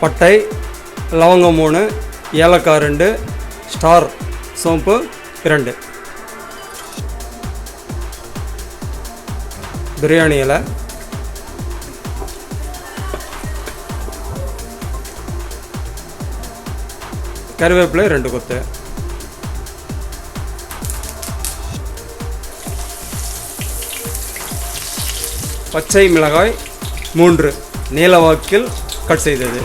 பட்டை, லவங்கம் 3, ஏலக்காய் 2, ஸ்டார் சோம்பு 2, பிரியாணி இலை, கருவேப்பிலை 2 கொத்து, பச்சை மிளகாய் 3 நீலவாக்கில் கட் செய்தது,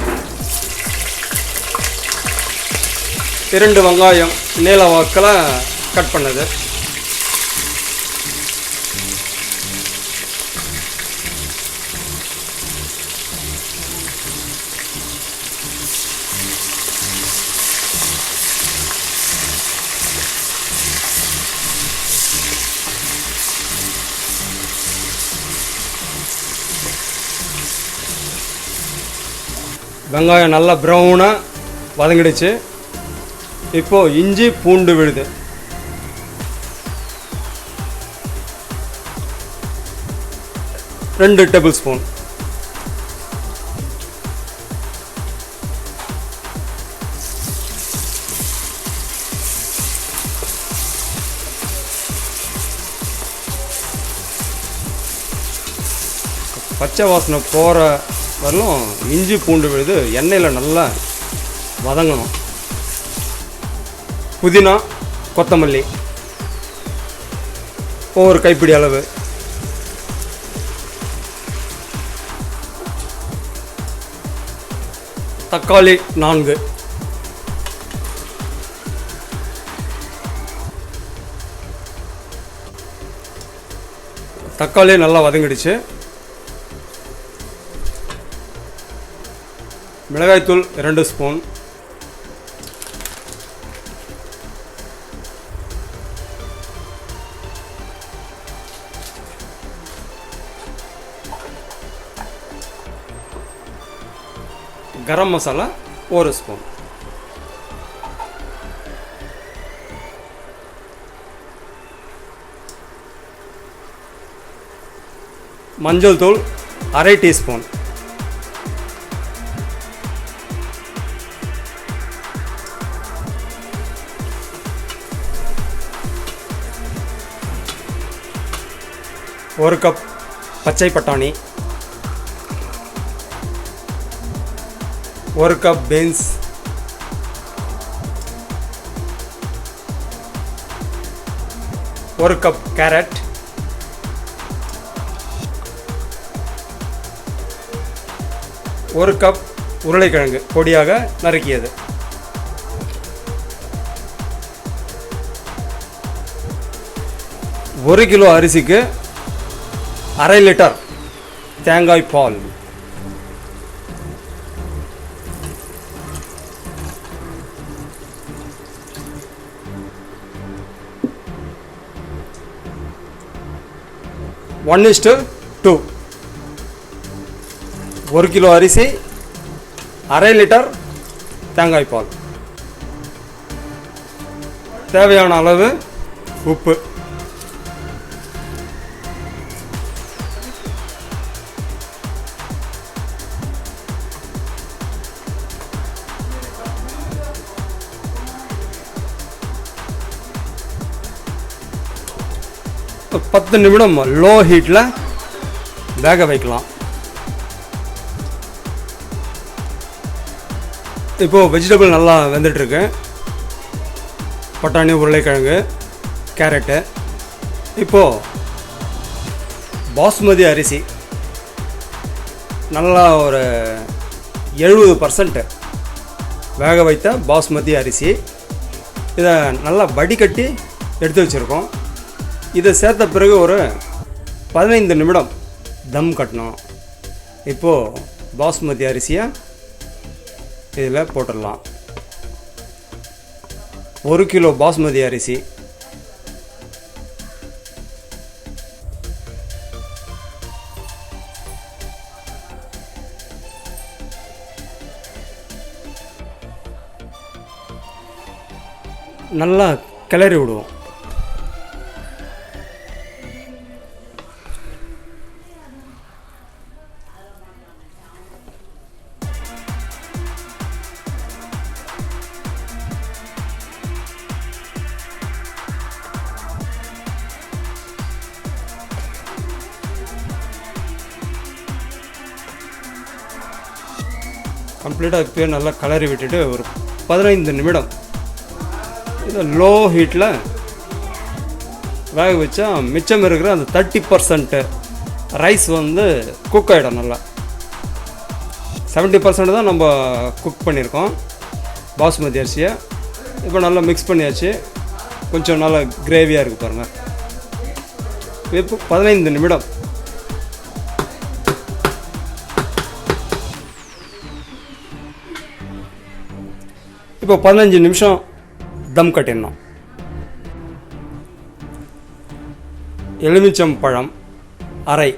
2 வெங்காயம் நீலவாக்கில் கட் பண்ணது, வெங்காயம் நல்லா ப்ரௌனாக வதங்கிடுச்சு. இப்போது இஞ்சி பூண்டு விழுது, ரெண்டு டேபிள் ஸ்பூன், பச்சை வாசனை போகிற வரலும் இஞ்சி பூண்டு விழுது எண்ணெயில் நல்லா வதங்கணும். புதினா கொத்தமல்லி ஒரு கைப்பிடி அளவு, தக்காளி 4, தக்காளி நல்லா வதங்கிடுச்சு. மிளகாய்த்தூள் 2 ஸ்பூன், கரம் மசாலா 1 ஸ்பூன், மஞ்சள் தூள் 1/2 டீஸ்பூன், ஒரு கப் பச்சை பட்டாணி, 1 cup beans, 1 cup carrot, 1 cup உருளைக்கிழங்கு பொடியாக நறுக்கியது, 1 கிலோ அரிசிக்கு 1/2 லிட்டர் தேங்காய் பால், ஒன் இஸ்டு 2, 1 கிலோ அரிசி 1/2 லிட்டர் தேங்காய் பால், தேவையான அளவு உப்பு, ஒரு 10 நிமிடம் லோ ஹீட்டில் வேக வைக்கலாம். இப்போது வெஜிடபிள் நல்லா வெந்துட்டுருக்கு. பட்டாணி, உருளைக்கிழங்கு, கேரட்டு. இப்போது பாஸ்மதி அரிசி நல்லா ஒரு 70% வேக வைத்த பாஸ்மதி அரிசி, இதை நல்லா வடிகட்டி எடுத்து வச்சுருக்கோம். இதை சேர்த்த பிறகு ஒரு 15 நிமிடம் தம் கட்டணும். இப்போது பாஸ்மதி அரிசியை இதில் போட்டுடலாம். 1 கிலோ பாஸ்மதி அரிசி, நல்லா கிளறி விடுவோம். கம்ப்ளீட்டாக இப்போயே நல்லா கலரி விட்டுட்டு ஒரு 15 நிமிடம் இதை லோ ஹீட்டில் வேக வச்சா மிச்சம் இருக்கிற அந்த 30% ரைஸ் வந்து குக் ஆகிடும். நல்லா 70% தான் நம்ம குக் பண்ணியிருக்கோம் பாஸ்மதி அரிசியை. இப்போ நல்லா மிக்ஸ் பண்ணியாச்சு. கொஞ்சம் நல்லா கிரேவியாக இருக்குது பாருங்கள். இப்போ 15 நிமிடம் இப்போ 15 நிமிஷம் தம் கட்டிடணும். எலுமிச்சம் பழம் அரை,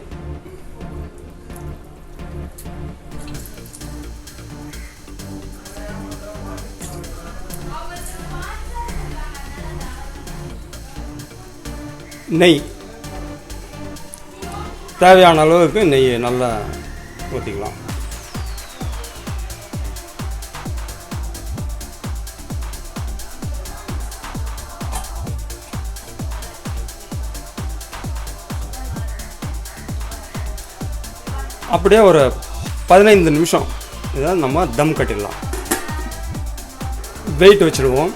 நெய் தேவையான அளவுக்கு நெய் நல்லா ஊற்றிக்கலாம். அப்படியே ஒரு 15 நிமிஷம் இதை நம்ம தம் கட்டிடலாம். வெயிட் வச்சுடுவோம்.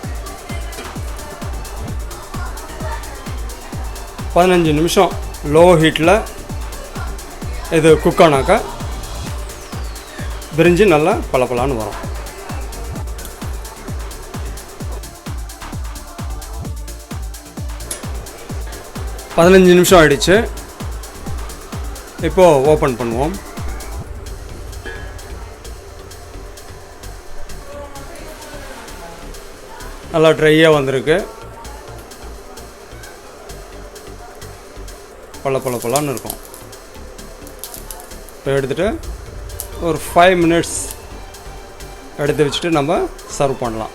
15 நிமிஷம் லோ ஹீட்டில் இது குக் ஆனாக்கா பிரிஞ்சி நல்லா பளபளன்னு வரும். பதினஞ்சு நிமிஷம் ஆயிடுச்சு. இப்போது ஓப்பன் பண்ணுவோம். நல்லா ட்ரையாக வந்திருக்கு. பளபளன்னு இருக்கும். இப்போ எடுத்துகிட்டு ஒரு 5 மினிட்ஸ் எடுத்து வச்சுட்டு நம்ம சர்வ் பண்ணலாம்.